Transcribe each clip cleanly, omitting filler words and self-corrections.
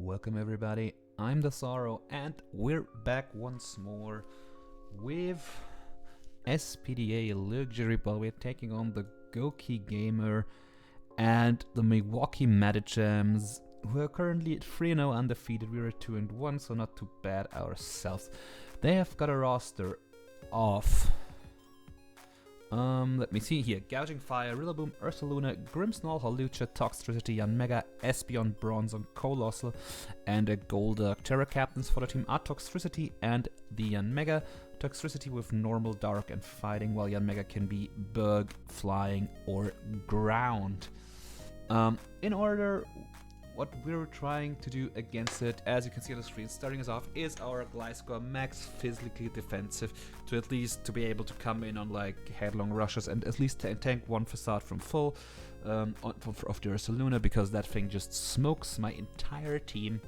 Welcome everybody, I'm the Sorrow and we're back once more with SPDA Luxuryball. We're taking on the Gokey Gamer and the Milwaukee Medichams, who are currently at 3-0 undefeated. We're at 2-1, so not too bad ourselves. They have got a roster of let me see here. Gouging Fire, Rillaboom, Ursaluna, Grimmsnarl, Hawlucha, Toxtricity, Yanmega, Espeon, Bronzong, Colossal, and a Golduck. Terra captains for the team are Toxtricity and the Yanmega. Toxtricity with normal, dark, and fighting, while Yanmega can be bug, flying, or ground. In order, what we're trying to do against it, as you can see on the screen, starting us off is our Gliscor Max physically defensive, to at least to be able to come in on like headlong rushes and at least tank one facade from full of the URSALUNA, because that thing just smokes my entire team,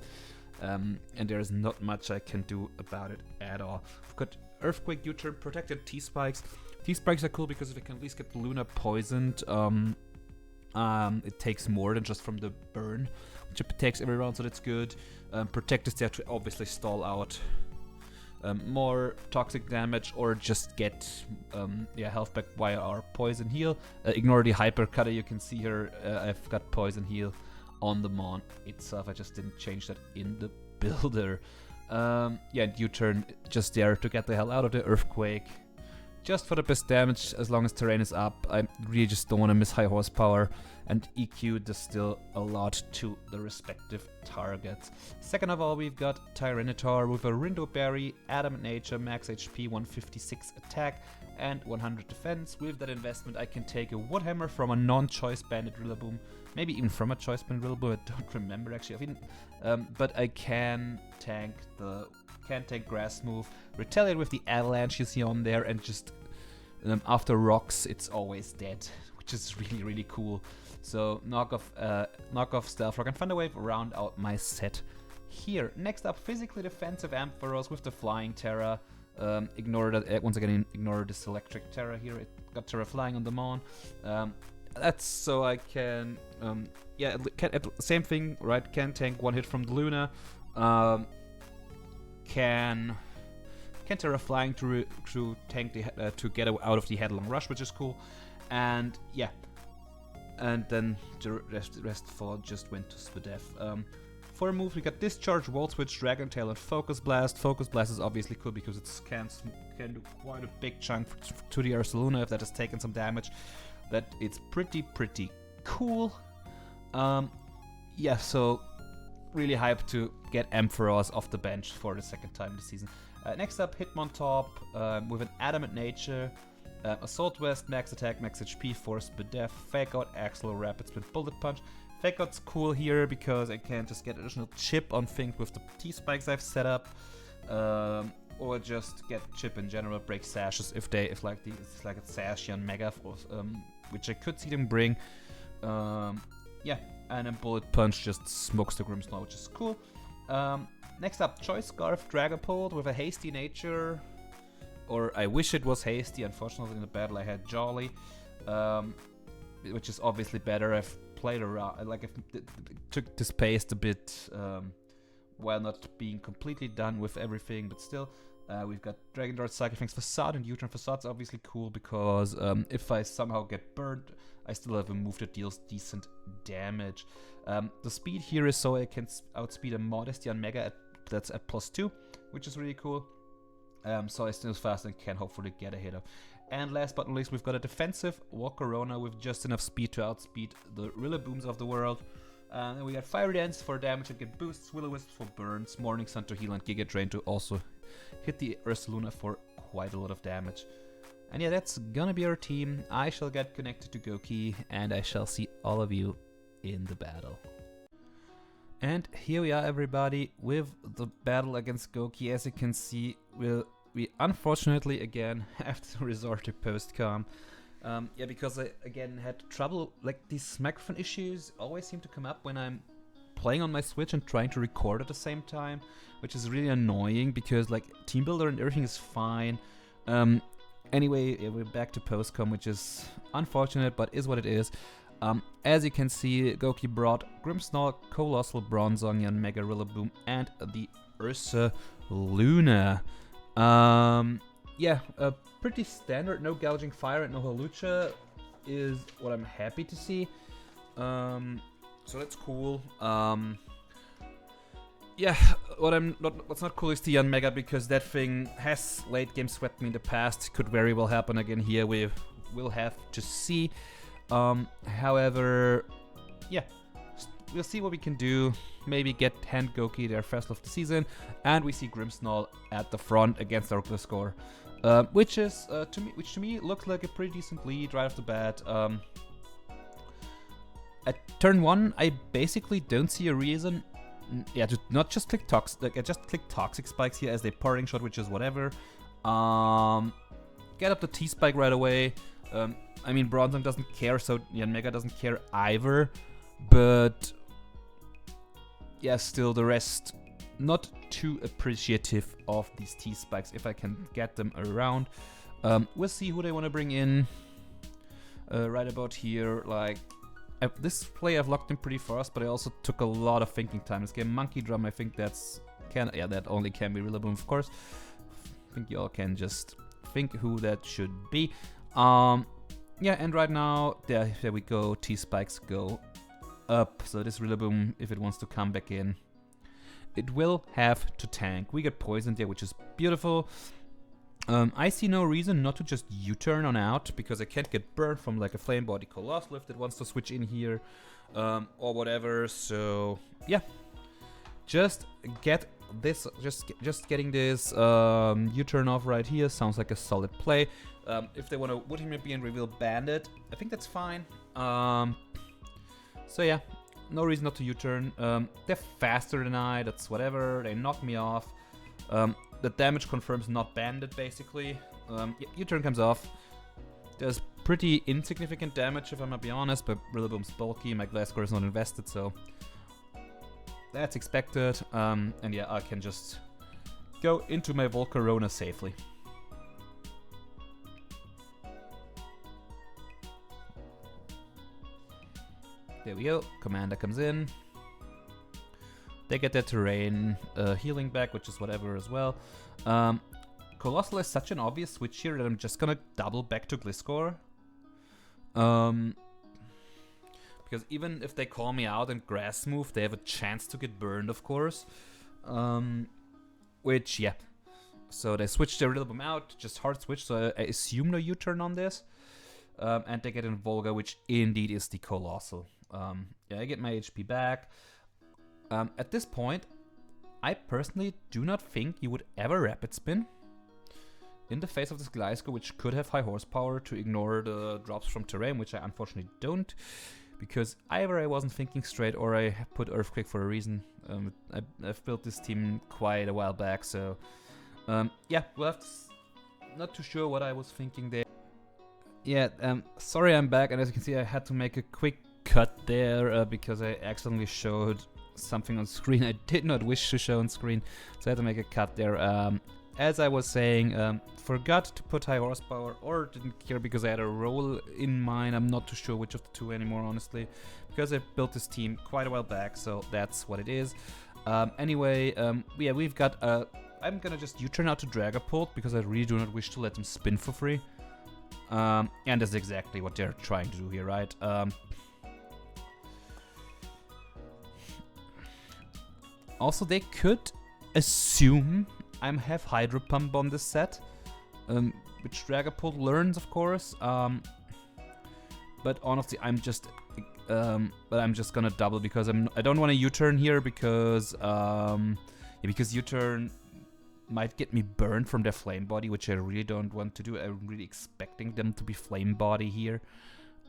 and there is not much I can do about it at all. We've got Earthquake, U-turn, protected T-Spikes. T-Spikes are cool because if we can at least get the Luna poisoned, it takes more than just from the burn, which it takes every round, so that's good. Protect is there to obviously stall out more toxic damage or just get health back via our poison heal. Ignore the hyper cutter, you can see here I've got poison heal on the Mon itself. I just didn't change that in the builder. U-turn just there to get the hell out of the Earthquake. Just for the best damage, as long as terrain is up. I really just don't want to miss high horsepower, and EQ does still a lot to the respective targets. Second of all, we've got Tyranitar with a Rindo Berry, Adamant Nature, max HP, 156 attack, and 100 defense. With that investment, I can take a Woodhammer from a non-choice banded Rillaboom, maybe even from a choice banded Rillaboom, I don't remember actually. But I can tank Grass Move, retaliate with the Avalanche you see on there, and just after rocks it's always dead, which is really, really cool. So knock off Stealth Rock and Thunder Wave round out my set here. Next up, physically defensive Ampharos with the Flying Terra. Ignore that, once again, ignore this electric Terra here. It got Terra flying on the Mon. That's so I can, same thing, right? Can tank one hit from the Luna. Can Terra flying to tank the to get out of the headlong rush, which is cool, and then the rest fall just went to SPDF. For a move, we got Discharge, Volt Switch, Dragon Tail, and Focus Blast. Focus Blast is obviously cool because it can do quite a big chunk to the URSALUNA if that has taken some damage. That it's pretty cool. So really hyped to get Ampharos off the bench for the second time this season. Next up, Hitmontop with an Adamant Nature, Assault Vest, max attack, max HP, Force SPDF, Fake Out, Axle, Rapid Spin, Bullet Punch. Fake Out's cool here because I can just get additional chip on things with the T-Spikes I've set up, or just get chip in general, break sashes if it's like a Sash Yanmega, which I could see them bring. And then Bullet Punch just smokes the Grimmsnarl, which is cool. Next up, Choice Scarf, Dragapult with a Hasty Nature. Or I wish it was Hasty, unfortunately in the battle I had Jolly. Which is obviously better. I've played around, like I've took this pace a bit while not being completely done with everything, but still. We've got Dragon Dart, Psychic Fangs, Facade, and U-turn. Facade's obviously cool because if I somehow get burned, I still have a move that deals decent damage. The speed here is so I can outspeed a modest Yanmega that's at +2, which is really cool. So I still fast and can hopefully get a hitter. And last but not least, we've got a defensive Walkerona with just enough speed to outspeed the Rillabooms of the world. And we got Fiery Dance for damage and get boosts, Will-O-Wisp for burns, Morning Sun to heal, and Giga Drain to also hit the URSALUNA for quite a lot of damage. And yeah, that's gonna be our team. I shall get connected to Gokey, and I shall see all of you in the battle. And here we are, everybody, with the battle against Gokey. As you can see, we unfortunately again have to resort to post-com. Because I again had trouble, like these microphone issues always seem to come up when I'm playing on my Switch and trying to record at the same time, which is really annoying because like Team Builder and everything is fine. Anyway, we're back to postcom, which is unfortunate, but is what it is. As you can see, Gokey brought Grimmsnarl, Colossal, Bronzong, Mega Rillaboom, and the URSALUNA. Yeah, pretty standard, no Gouging Fire and no Hawlucha is what I'm happy to see. So that's cool. Yeah, what's not cool is the Mega, because that thing has late game swept me in the past. Could very well happen again here. We will have to see. However, yeah, we'll see what we can do. Maybe get hand Gokey their first of the season, and we see Grimmsnarl at the front against our Gliscor, which to me looks like a pretty decent lead right off the bat. At turn 1, I basically don't see a reason. Yeah, to not just click Toxic, I just click Toxic Spikes here as a parting shot, which is whatever. Get up the T-Spike right away. I mean, Bronzong doesn't care, so Mega doesn't care either. But yeah, still the rest not too appreciative of these T-Spikes if I can get them around. We'll see who they want to bring in. Right about here, like. This play I've locked in pretty fast, but I also took a lot of thinking time. This game, Monkey Drum, I think that only can be Rillaboom, of course. I think you all can just think who that should be. Yeah, and right now, there we go, T-Spikes go up. So this Rillaboom, if it wants to come back in, it will have to tank. We get poisoned there, which is beautiful. I see no reason not to just U-turn on out, because I can't get burned from like a Flame Body Colossal if it wants to switch in here, or whatever. So yeah, just get this, just getting this U-turn off right here sounds like a solid play. If they want to would him be and reveal Bandit, I think that's fine. So yeah, no reason not to U-turn. They're faster than I, that's whatever. They knock me off. The damage confirms not Bandit, basically. U-turn comes off. There's pretty insignificant damage, if I'm gonna be honest, but Rillaboom's bulky, my Gliscor is not invested, so that's expected. And yeah, I can just go into my Volcarona safely. There we go, Commander comes in. They get their terrain healing back, which is whatever as well. Colossal is such an obvious switch here that I'm just gonna double back to Gliscor. Because even if they call me out and grass move, they have a chance to get burned, of course. Which, yeah. So they switch their Rillaboom out, just hard switch, so I assume no U-turn on this. And they get in Volga, which indeed is the Colossal. Yeah, I get my HP back. At this point, I personally do not think you would ever Rapid Spin in the face of this Gliscor, which could have high horsepower to ignore the drops from terrain, which I unfortunately don't, because either I wasn't thinking straight or I put Earthquake for a reason. I've built this team quite a while back, so yeah, we'll have to not too sure what I was thinking there. Yeah, sorry I'm back, and as you can see, I had to make a quick cut there because I accidentally showed something on screen I did not wish to show on screen, so I had to make a cut there. As I was saying, forgot to put high horsepower, or didn't care because I had a role in mind. I'm not too sure which of the two anymore, honestly, because I built this team quite a while back, so that's what it is. Anyway, yeah, we've got I'm gonna just U-turn out to Dragapult because I really do not wish to let them spin for free. And that's exactly what they're trying to do here, right? Also, they could assume I have Hydro Pump on this set, which Dragapult learns, of course. But honestly, I'm just gonna double because I don't want to U-turn here because because U-turn might get me burned from their Flame Body, which I really don't want to do. I'm really expecting them to be Flame Body here.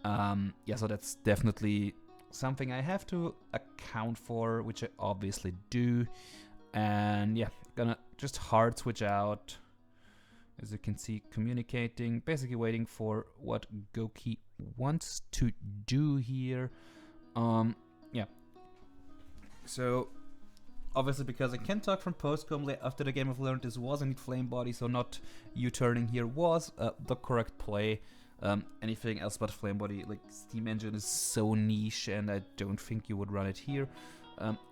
Yeah, so that's definitely something I have to account for, which I obviously do. And yeah, gonna just hard switch out. As you can see, communicating, basically waiting for what Gokey wants to do here. Yeah. So obviously, because I can talk from postcom after the game, I've learned this was indeed Flame Body, so not U-turning here was the correct play. Anything else but Flame Body, like Steam Engine, is so niche, and I don't think you would run it here.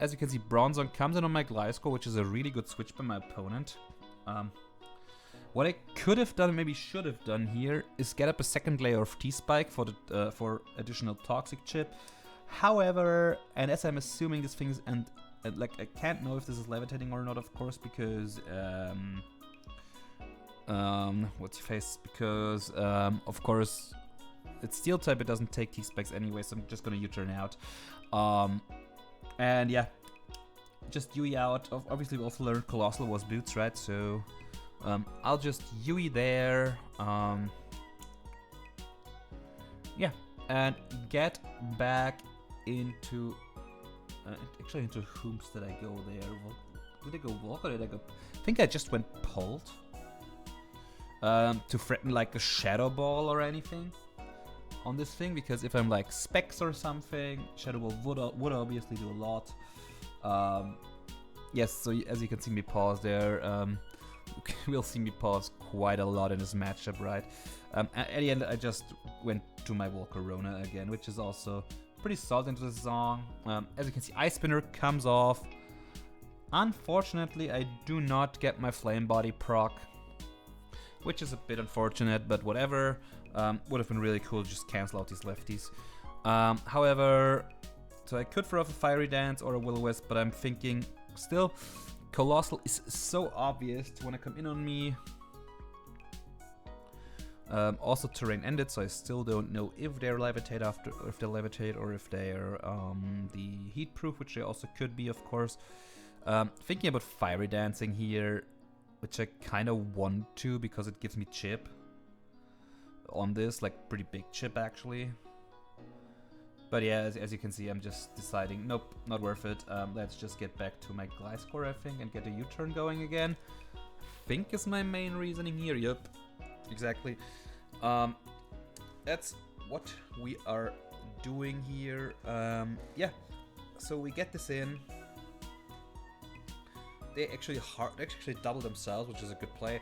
As you can see, Bronzong comes in on my Gliscor, which is a really good switch by my opponent. What I could have done, maybe should have done here, is get up a second layer of T-Spike for the for additional Toxic Chip. However, and as I'm assuming this thing is, and like I can't know if this is levitating or not, of course, because what's your face? Because of course it's Steel type, it doesn't take T-Spikes anyway, so I'm just gonna U-turn out. And yeah, just Yui out. Obviously we also learned Colossal was boots, right? So I'll just Yui there. Yeah, and get back into actually into whom's did I go there? Did I go Walk or did I go? I think I just went Pult to threaten like a Shadow Ball or anything on this thing, because if I'm like Specs or something, Shadow Ball would obviously do a lot. Yes, so as you can see me pause there, we'll see me pause quite a lot in this matchup, right? At the end I just went to my Volcarona again, which is also pretty solid into the song. As you can see, Ice Spinner comes off. Unfortunately, I do not get my Flame Body proc, which is a bit unfortunate, but whatever. Would have been really cool to just cancel out these lefties. However, so I could throw off a Fiery Dance or a Will-O-Wisp, but I'm thinking still, Colossal is so obvious to want to come in on me. Also, terrain ended, so I still don't know if they're levitate after, or if they levitate, or if they're the heat proof, which they also could be, of course. Thinking about Fiery Dancing here, which I kind of want to because it gives me chip on this, like pretty big chip actually. But yeah, as you can see, I'm just deciding, nope, not worth it. Let's just get back to my Gliscor, I think, and get a U-turn going again. I think is my main reasoning here. Yep, exactly. That's what we are doing here. Yeah, so we get this in. They actually double themselves, which is a good play.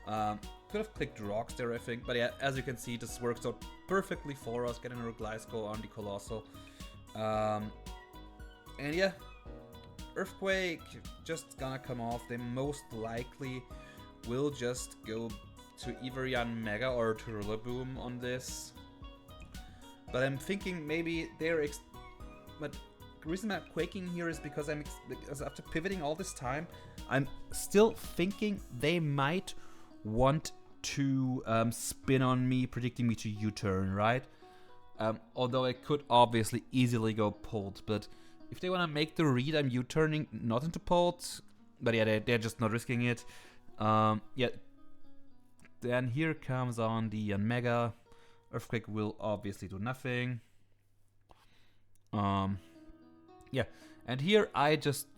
Could have clicked rocks there, I think, but yeah, as you can see, this works out perfectly for us, getting our Gliscor on the Colossal. And yeah, Earthquake just gonna come off. They most likely will just go to either Yanmega or to Rillaboom on this. But I'm thinking maybe they're but the reason I'm quaking here is because because after pivoting all this time, I'm still thinking they might want to spin on me, predicting me to U-turn, right? Although I could obviously easily go Pult, but if they want to make the read, I'm U-turning not into Pult. But yeah, they're just not risking it. Yeah. Then here comes on the Mega. Earthquake will obviously do nothing. Yeah, and here I'm just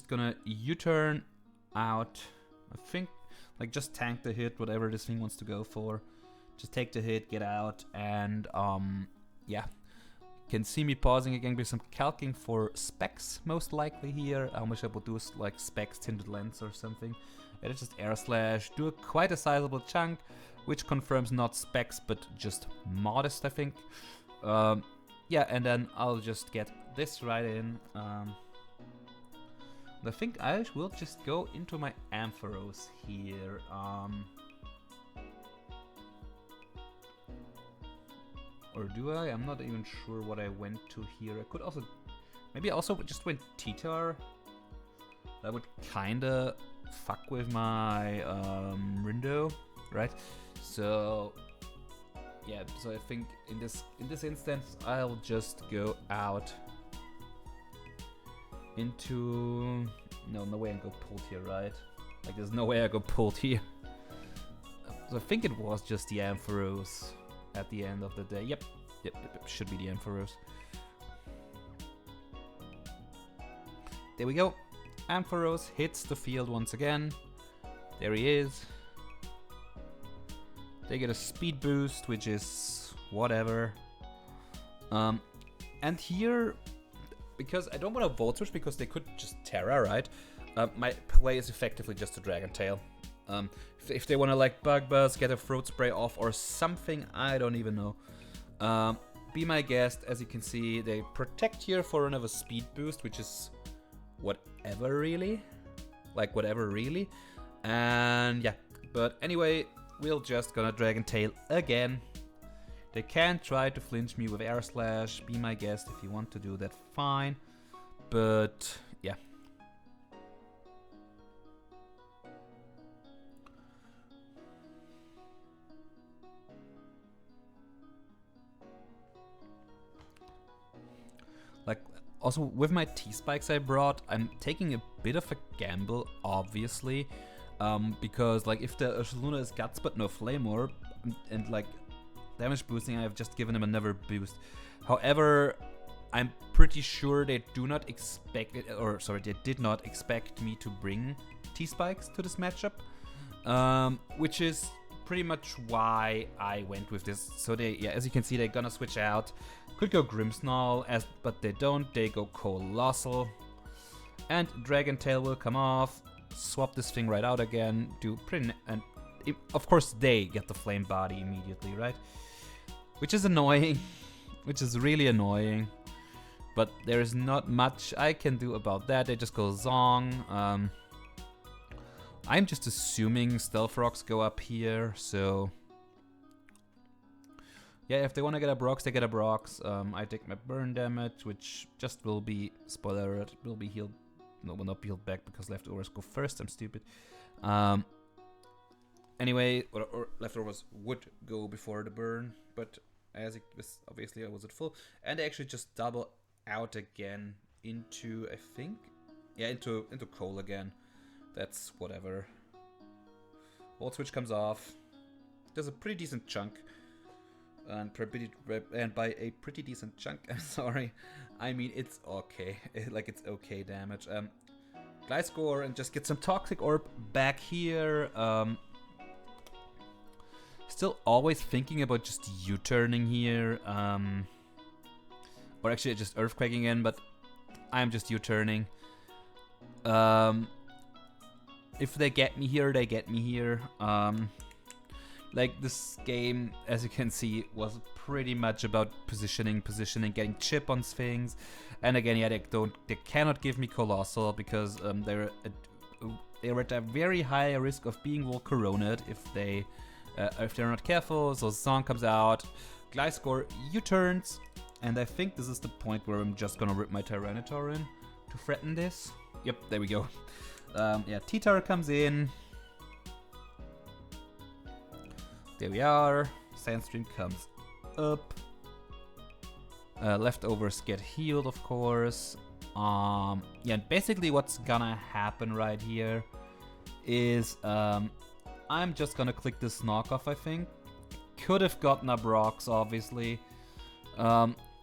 gonna U-turn out. I think, like, just tank the hit, whatever this thing wants to go for. Just take the hit, get out, and yeah. You can see me pausing again because I'm calcing for Specs most likely here. I wish I would do like Specs Tinted Lens or something. And it's just Air Slash, do quite a sizable chunk, which confirms not Specs but just modest, I think. Yeah, and then I'll just get this right in. I think I will just go into my Ampharos here. Or do I? I'm not even sure what I went to here. I could also... Maybe I also just went Titar. That would kinda fuck with my Rindo, right? So... yeah, so I think in this instance, I'll just go out into... No way I go Pult here, right? Like, there's no way I go Pult here. So I think it was just the Ampharos at the end of the day. Yep, should be the Ampharos. There we go. Ampharos hits the field once again. There he is. They get a speed boost, which is whatever. And here, because I don't want to Volt Switch because they could just Terra, right? My play is effectively just a Dragon Tail. If they want to like bug buzz, get a throat spray off or something, I don't even know. Be my guest. As you can see, they protect here for another speed boost, which is whatever really. Like whatever really. And yeah, but anyway, we're just gonna Dragon Tail again. They can try to flinch me with Air Slash. Be my guest if you want to do that, fine. But yeah. Like, also with my T-Spikes I brought, I'm taking a bit of a gamble, obviously. Because like if the URSALUNA is Guts but no Flame Orb, and like damage boosting, I've just given him another boost. However, I'm pretty sure they do not expect it, or sorry, they did not expect me to bring T-Spikes to this matchup. Which is pretty much why I went with this. So they, yeah, as you can see, they're gonna switch out. Could go Grimmsnarl, but they don't. They go Colossal. And Dragon Tail will come off. Swap this thing right out again. Do pretty... and of course they get the Flame Body immediately, right? Which is annoying. Which is really annoying. But there is not much I can do about that. They just go Zong. I'm just assuming Stealth Rocks go up here, so... yeah, if they want to get a Brox, they get a Brox. I take my burn damage, which just will be, spoiler alert, will be healed. No, will not be healed back because leftovers go first. I'm stupid. Anyway, or leftovers would go before the burn, but as it was, obviously I was at full. And they actually just double out again into, I think, yeah, into Coal again. That's whatever. Volt Switch comes off. There's a pretty decent chunk. And by a pretty decent chunk, I'm sorry, I mean it's okay. Like it's okay damage. Gliscor and just get some Toxic Orb back here. Still always thinking about just U-turning here. Or actually just Earthquaking in, but I'm just U-turning. If they get me here, they get me here. Like this game, as you can see, was pretty much about positioning, getting chip on things. And again, yeah, they cannot give me Colossal because they're at a very high risk of being Volcaroned if they're not careful. So Zong comes out, Gliscor U-turns, and I think this is the point where I'm just gonna rip my Tyranitar in to threaten this. Yep, there we go. Yeah, T-Tar comes in. There we are. Sandstream comes up. Leftovers get healed, of course. Yeah, and basically what's gonna happen right here is I'm just gonna click this knockoff, I think. Could have gotten a Brox, obviously.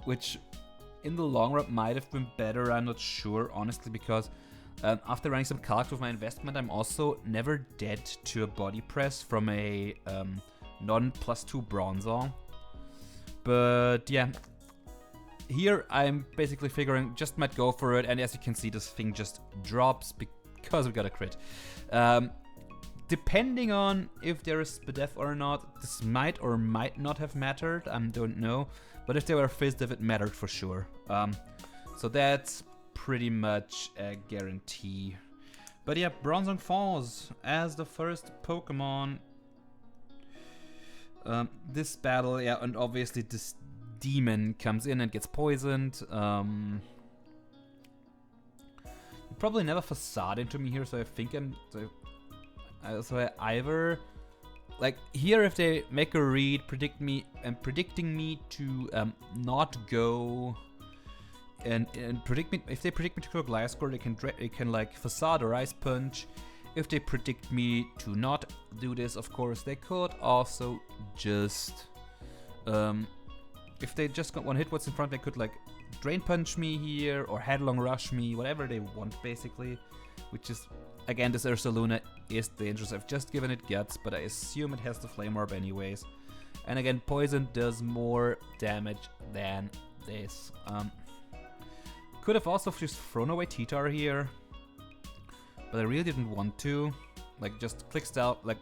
Which in the long run might have been better, I'm not sure, honestly, because after running some calcs with my investment, I'm also never dead to a body press from a non-+2 Bronzong. But yeah, here I'm basically figuring just might go for it, and as you can see, this thing just drops because we got a crit. Depending on if there is SPDF or not, this might or might not have mattered, I don't know. But if there were FizzDev, it mattered for sure. So that's pretty much a guarantee. But yeah, Bronzong falls as the first Pokemon. This battle, yeah, and obviously this demon comes in and gets poisoned. You probably never Facade into me here, so I think so I either, like here, if they make a read, predicting me to not go, and predict me, if they predict me to go Gliscor, they can like Facade or Ice Punch. If they predict me to not do this, of course, they could also just, if they just got one hit what's in front, they could like Drain Punch me here or Headlong Rush me, whatever they want basically, which is, again, this URSALUNA is dangerous. I've just given it Guts, but I assume it has the Flame Orb anyways. And again, Poison does more damage than this. Could have also just thrown away T-Tar here, but I really didn't want to. like just clicks out, like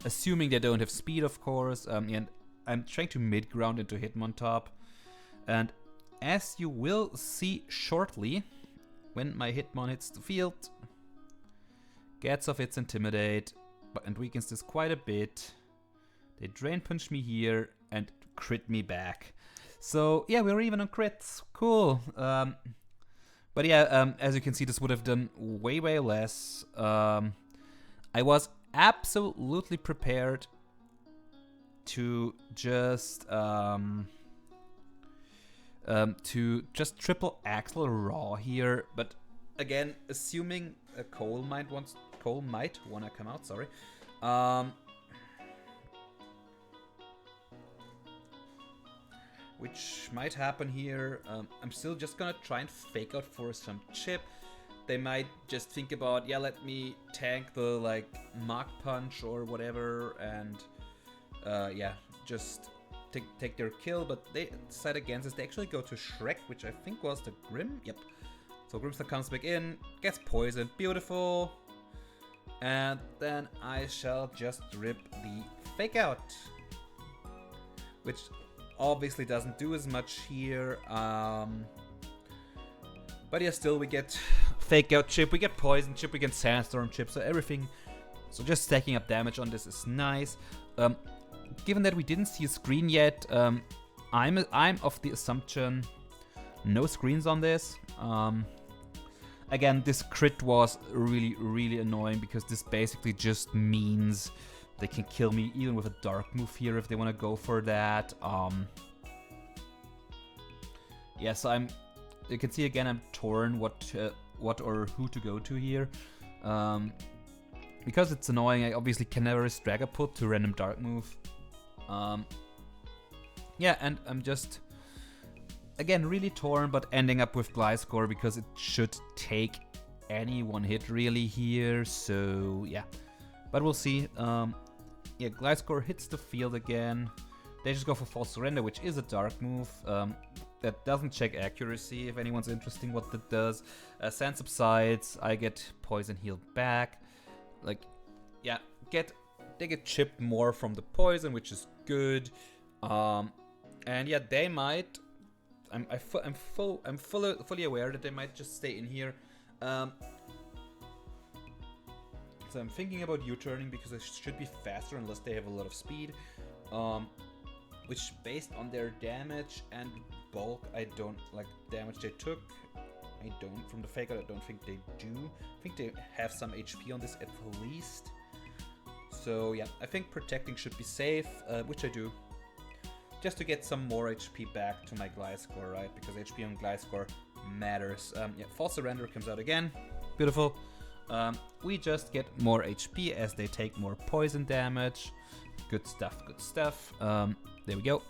assuming they don't have speed, of course. And I'm trying to mid-ground into Hitmontop. And as you will see shortly, when my Hitmon hits the field, gets off its Intimidate, and weakens this quite a bit. They Drain Punch me here and crit me back. So yeah, we're even on crits. Cool. But yeah, as you can see, this would have done way, way less. I was absolutely prepared to just triple axle raw here, but again, assuming a Cole might wanna come out. Sorry. Which might happen here. I'm still just gonna try and fake out for some chip. They might just think about, yeah, let me tank the like Mach Punch or whatever, and yeah, just take their kill. But they decide against this. They actually go to Shrek, which I think was the Grim. Yep. So Grimstar comes back in, gets poisoned. Beautiful. And then I shall just rip the fake out, which obviously doesn't do as much here. But yeah, still we get fake out chip, we get poison chip, we get sandstorm chip, so everything. So just stacking up damage on this is nice. Given that we didn't see a screen yet, I'm of the assumption no screens on this. Again, this crit was really, really annoying because this basically just means they can kill me even with a dark move here if they want to go for that. Yeah, so you can see again I'm torn what or who to go to here. Because it's annoying, I obviously can never risk Dragapult to random dark move. Yeah, and I'm just again really torn, but ending up with Gliscor because it should take any one hit really here. So yeah, but we'll see. Yeah, Gliscor hits the field again. They just go for False Surrender, which is a dark move. That doesn't check accuracy, if anyone's interested what that does. Sand subsides, I get poison healed back. Like, yeah, they get chipped more from the poison, which is good. And yeah, they might. I'm fully aware that they might just stay in here. So I'm thinking about U-turning because it should be faster unless they have a lot of speed. Which based on their damage and bulk, I don't like damage they took. I don't, from the fake out, I don't think they do. I think they have some HP on this at least. So yeah, I think protecting should be safe, which I do. Just to get some more HP back to my Gliscor, right? Because HP on Gliscor matters. Yeah, False Surrender comes out again. Beautiful. We just get more HP as they take more poison damage. Good stuff, good stuff. There we go.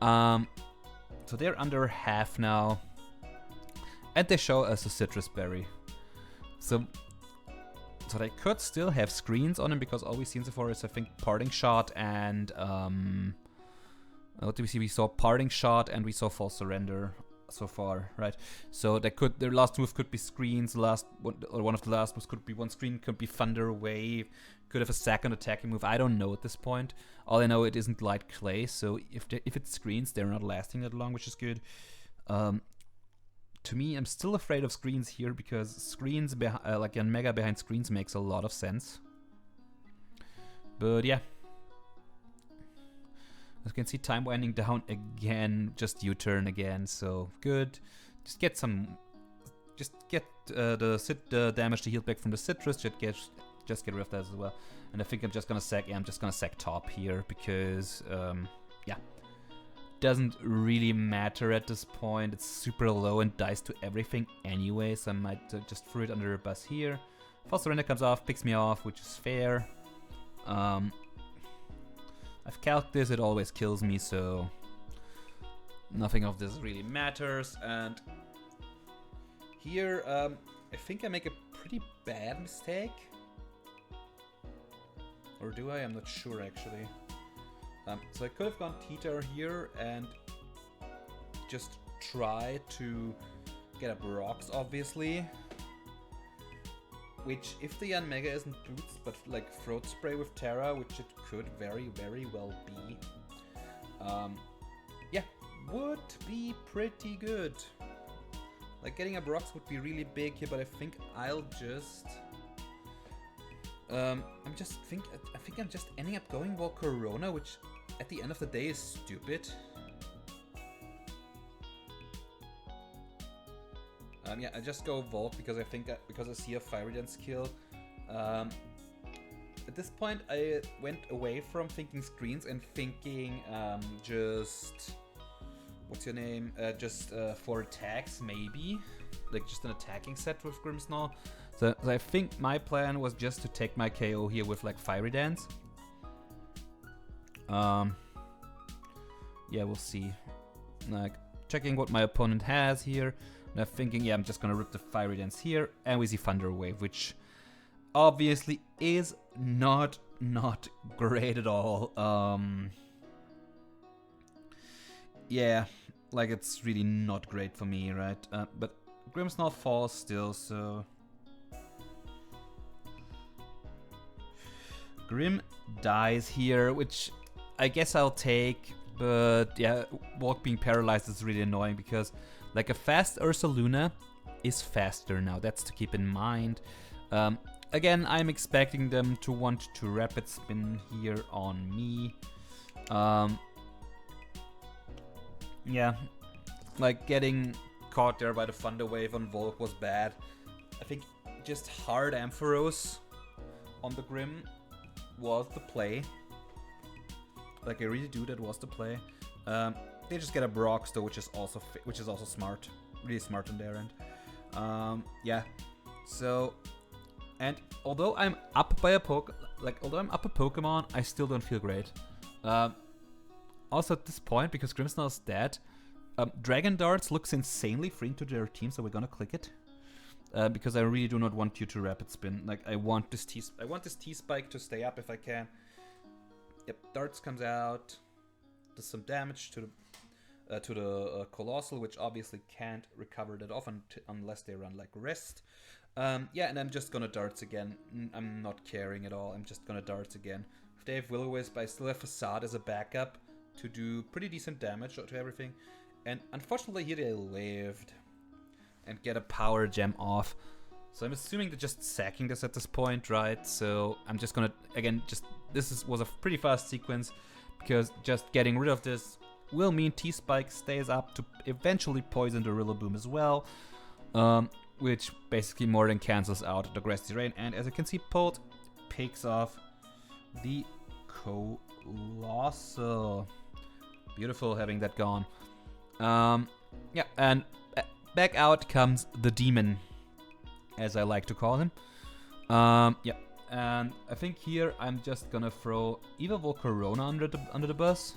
So they're under half now. And they show us a Citrus Berry. So they could still have screens on him because all we've seen so far is, I think, Parting Shot and... what did we see? We saw Parting Shot and we saw False Surrender so far, right? So their last move could be screens. One of the last moves could be one screen. Could be Thunder Wave. Could have a second attacking move. I don't know at this point. All I know, it isn't Light Clay. So if it's screens, they're not lasting that long, which is good. To me, I'm still afraid of screens here because screens like a Mega behind screens makes a lot of sense. But yeah. As you can see, time winding down again, just U-turn again, so good. Just get the damage to heal back from the Citrus, just get rid of that as well. And I think I'm just gonna sack top here because yeah, doesn't really matter at this point. It's super low and dies to everything anyway, so I might just throw it under a bus here. False Surrender comes off, picks me off, which is fair. I've calced this, it always kills me, so nothing of this really matters. And here, I think I make a pretty bad mistake. Or do I? I'm not sure, actually. So I could have gone Teeter here and just try to get up rocks, obviously. which, if the Mega isn't Boots, but like Throat Spray with Terra, which it could very, very well be, yeah, would be pretty good. Like, getting a Brox would be really big here, but I think I'll just... I think I'm just ending up going Volcarona, which at the end of the day is stupid. Yeah, I just go Volt because I think because I see a Fiery Dance skill. At this point, I went away from thinking screens and thinking just what's your name? Just 4 attacks maybe, like just an attacking set with Grimmsnarl. So I think my plan was just to take my KO here with like Fiery Dance. Yeah, we'll see. Like checking what my opponent has here. And I'm thinking, yeah, I'm just gonna rip the Fiery Dance here, and we see Thunder Wave, which obviously is not great at all. Yeah, like it's really not great for me, right? But Grimmsnarl falls still, so Grim dies here, which I guess I'll take. But yeah, Walk being paralyzed is really annoying because like a fast URSALUNA is faster now. That's to keep in mind. Again, I'm expecting them to want to rapid spin here on me. Yeah, like getting caught there by the Thunder Wave on Volk was bad. I think just hard Ampharos on the Grim was the play. Like I really do, that was the play. They just get a Brox though, which is also smart, really smart on their end. Yeah. So, and although I'm up by a Pokemon, I still don't feel great. Also at this point, because Grimmsnarl's dead, Dragon Darts looks insanely freeing to their team, so we're gonna click it. Because I really do not want you to rapid spin. Like I want this T-Spike to stay up if I can. Yep, Darts comes out, does some damage to the Colossal, which obviously can't recover that often unless they run like Rest. Yeah, and I'm just gonna Darts again. I'm not caring at all. I'm just gonna Darts again. If they have Will-O-Wisp, I still have Facade as a backup to do pretty decent damage to everything. And unfortunately here they lived and get a Power Gem off. So I'm assuming they're just sacking this at this point, right? So I'm just gonna, again, was a pretty fast sequence, because just getting rid of this will mean T-Spike stays up to eventually poison the Rillaboom as well, which basically more than cancels out the Grassy Rain. And as you can see, Polt picks off the Colossal. Beautiful having that gone. Yeah, and back out comes the Demon, as I like to call him. Yeah, and I think here I'm just gonna throw either Volcarona under the bus,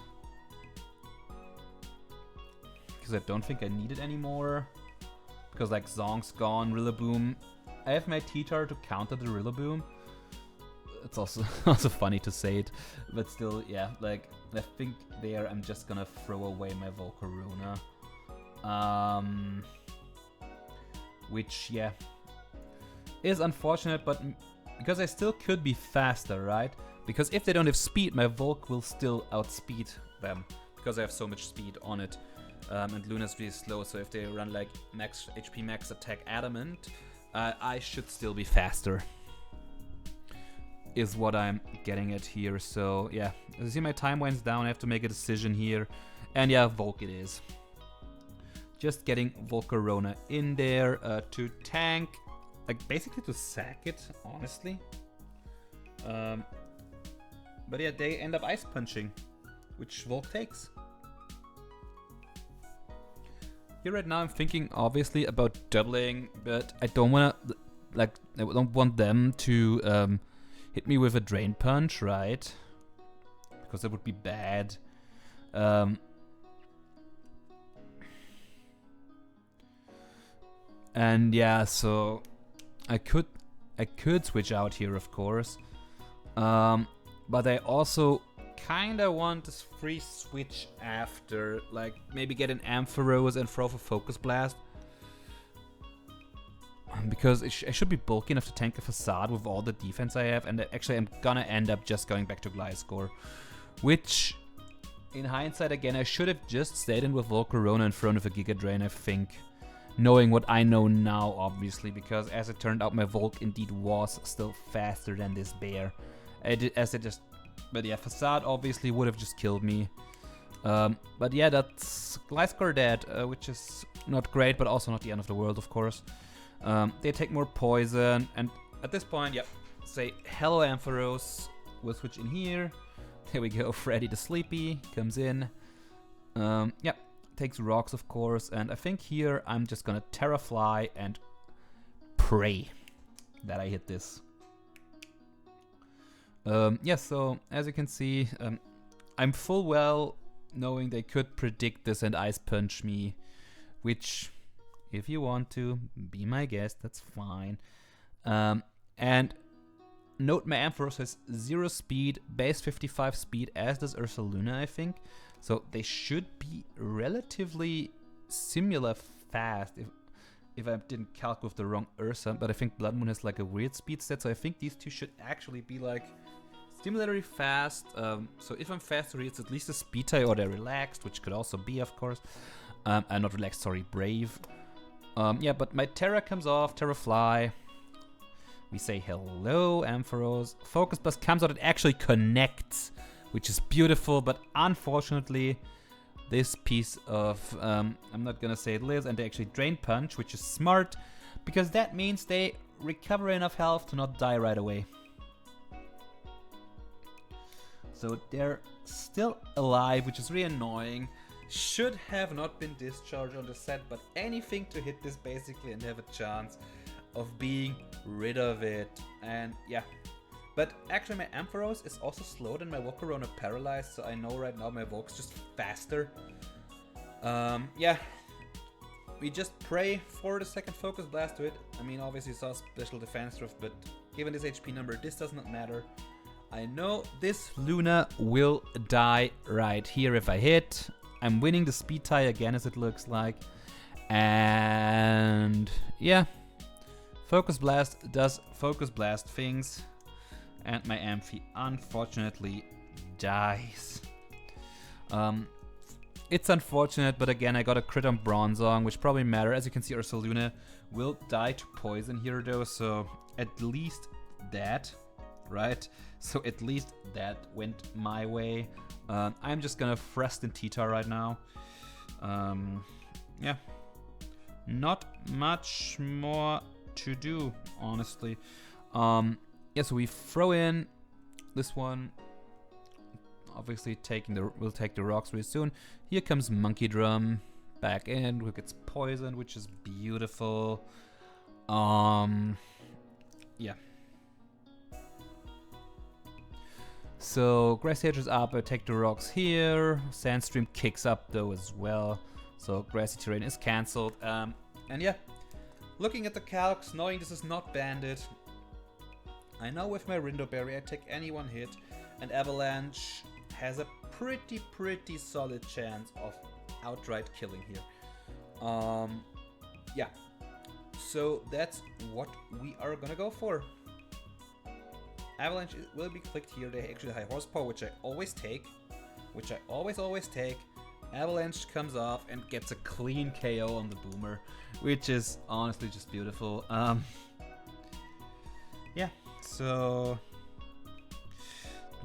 because I don't think I need it anymore. Because like Zong's gone, Rillaboom. I have my T-Tar to counter the Rillaboom. It's also funny to say it, but still, yeah. Like I think there I'm just gonna throw away my Volcarona. Which, yeah, is unfortunate, but because I still could be faster, right? Because if they don't have speed, my Volk will still outspeed them, because I have so much speed on it. And Luna's really slow, so if they run like max HP, max attack Adamant, I should still be faster, is what I'm getting at here. So yeah, as you see, my time winds down. I have to make a decision here, and yeah, Volk it is. Just getting Volcarona in there to tank, like basically to sack it, honestly. But yeah, they end up Ice Punching, which Volk takes. Here right now I'm thinking obviously about doubling, but I don't wanna, like, I don't want them to hit me with a Drain Punch, right? Because that would be bad. And yeah, so I could switch out here, of course, but I also kinda want this free switch after, like maybe get an Ampharos and throw for Focus Blast. because I should be bulky enough to tank a facade with all the defense I have, and actually I'm gonna end up just going back to Gliscor, which, in hindsight, again, I should have just stayed in with Volcarona in front of a Giga Drain, I think, knowing what I know now, obviously, because as it turned out, my Volk indeed was still faster than this bear. But yeah, facade obviously would have just killed me. But yeah, that's Gliscor dead, which is not great, but also not the end of the world, of course. They take more poison, and at this point, yeah, say hello Ampharos. We'll switch in here. There we go, Freddy the Sleepy comes in. Yeah, takes rocks, of course, and I think here I'm just gonna Terrafly and pray that I hit this. Yeah, so as you can see, I'm full well knowing they could predict this and Ice Punch me, which, if you want to, be my guest, that's fine. And note my Ampharos has 0 speed, base 55 speed, as does URSALUNA, I think. So they should be relatively similar fast, if I didn't calc with the wrong Ursa, but I think Blood Moon has like a weird speed stat, so I think these two should actually be like similarly fast. So if I'm faster, it's at least a speed tie, or they're relaxed, which could also be, of course. Not relaxed, sorry, brave. Yeah, but my Terra comes off, Terrafly. We say hello, Ampharos. Focus Blast comes out, it actually connects, which is beautiful, but unfortunately, this piece of, I'm not gonna say it lives, and they actually Drain Punch, which is smart, because that means they recover enough health to not die right away. So they're still alive, which is really annoying. Should have not been discharged on the set, but anything to hit this basically and have a chance of being rid of it. And yeah, but actually my Ampharos is also slower than my Volcarona Paralyzed, so I know right now my Volk's just faster. Yeah, we just pray for the second Focus Blast to it. I mean, obviously saw special defense drift, but given this HP number, this does not matter. I know this Luna will die right here if I hit. I'm winning the speed tie again, as it looks like. And yeah, Focus Blast does Focus Blast things. And my Amphi unfortunately dies. It's unfortunate, but again, I got a crit on Bronzong, which probably matter. As you can see, URSALUNA will die to poison here though, so at least that, right? So at least that went my way. I'm just gonna Thrust and T-Tar right now. Yeah, not much more to do, honestly. Yeah, so we throw in this one. Obviously, we'll take the rocks really soon. Here comes Monkey Drum back in, who gets poisoned, which is beautiful. Yeah. So Grassy Edge is up, I take the rocks here. Sandstream kicks up though as well. So Grassy Terrain is cancelled. And yeah, looking at the calcs, knowing this is not banded, I know with my Rindo Berry I take any one hit, and Avalanche has a pretty solid chance of outright killing here. Yeah, so that's what we are gonna go for. Avalanche will be clicked here. They actually high horsepower, which I always take. Always take. Avalanche comes off and gets a clean KO on the Boomer, which is honestly just beautiful. Yeah, so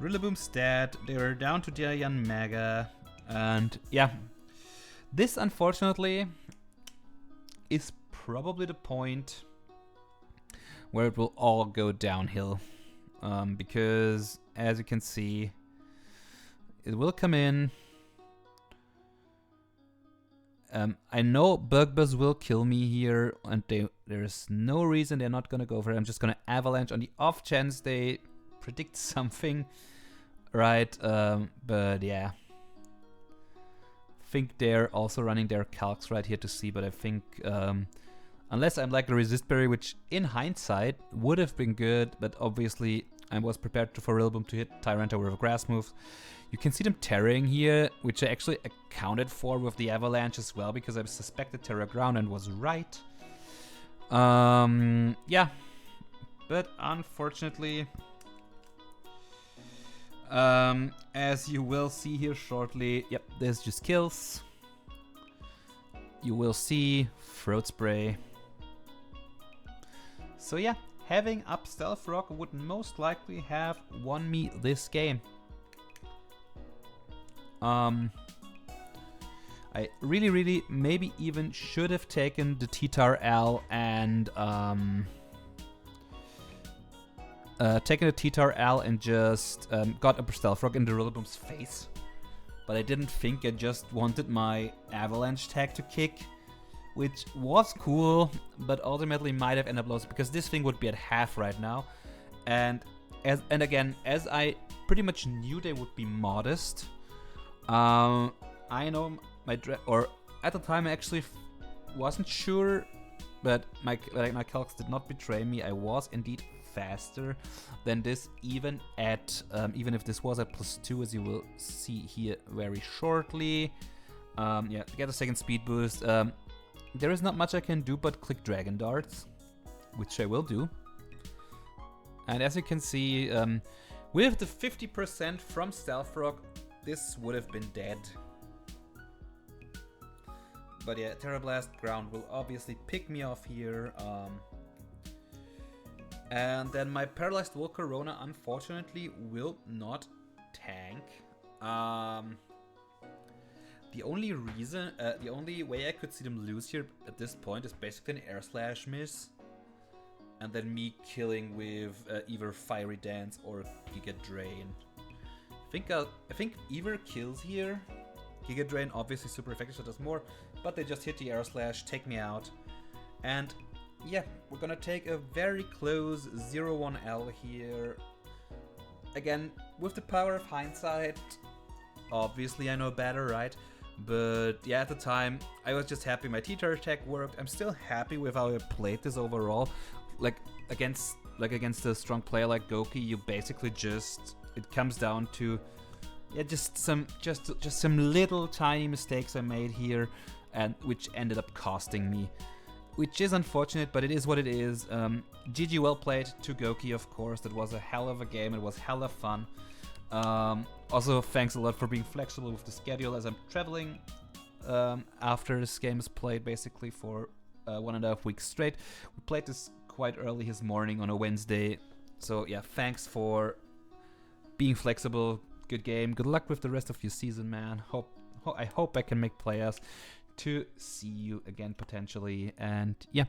Rillaboom's dead. They're down to Dian Mega, and yeah, this unfortunately is probably the point where it will all go downhill. Because as you can see, it will come in. I know Bug Buzz will kill me here, and there's no reason they're not gonna go for it. I'm just gonna Avalanche on the off chance they predict something, right? But yeah, think they're also running their calcs right here to see. But I think unless I'm like the Resist Berry, which in hindsight would have been good, but obviously I was prepared for Rillaboom to hit Tyranta with a grass move. You can see them terraing here, which I actually accounted for with the Avalanche as well, because I suspected Terra Ground and was right. Yeah, but unfortunately, as you will see here shortly, yep, this just kills. You will see throat spray. So yeah, having up Stealth Rock would most likely have won me this game. I really maybe even should have taken the T-Tar L and just got a Stealth Rock in the Rillaboom's face. But I didn't think. I just wanted my Avalanche tag to kick, which was cool, but ultimately might have ended up lost because this thing would be at half right now. And again, as I pretty much knew they would be modest, I know at the time I actually wasn't sure, but my calcs did not betray me. I was indeed faster than this, even if this was at +2, as you will see here very shortly. Yeah, get a second speed boost. There is not much I can do but click Dragon Darts, which I will do. And as you can see, with the 50% from Stealth Rock, this would have been dead. But yeah, Terra Blast Ground will obviously pick me off here. And then my Paralyzed Volcarona, unfortunately, will not tank. The only way I could see them lose here at this point is basically an Air Slash miss. And then me killing with either Fiery Dance or Giga Drain. I think either kills here. Giga Drain obviously super effective, so it does more. But they just hit the Air Slash, take me out. And yeah, we're gonna take a very close 0-1L here. Again, with the power of hindsight, obviously I know better, right? But yeah, at the time, I was just happy my T-Tar attack worked. I'm still happy with how I played this overall. Like against a strong player like Gokey, you basically it comes down to just some little tiny mistakes I made here, and which ended up costing me. Which is unfortunate, but it is what it is. GG well played to Gokey, of course. That was a hell of a game. It was hella fun. Also, thanks a lot for being flexible with the schedule as I'm traveling after this game is played, basically for 1.5 weeks straight. We played this quite early this morning on a Wednesday. So yeah, thanks for being flexible. Good game. Good luck with the rest of your season, man. I hope I can make playoffs to see you again potentially. And yeah,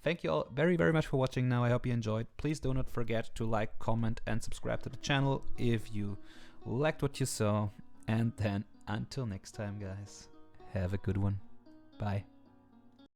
thank you all very much for watching now. I hope you enjoyed. Please do not forget to like, comment and subscribe to the channel if you liked what you saw. And then until next time, guys, have a good one. Bye.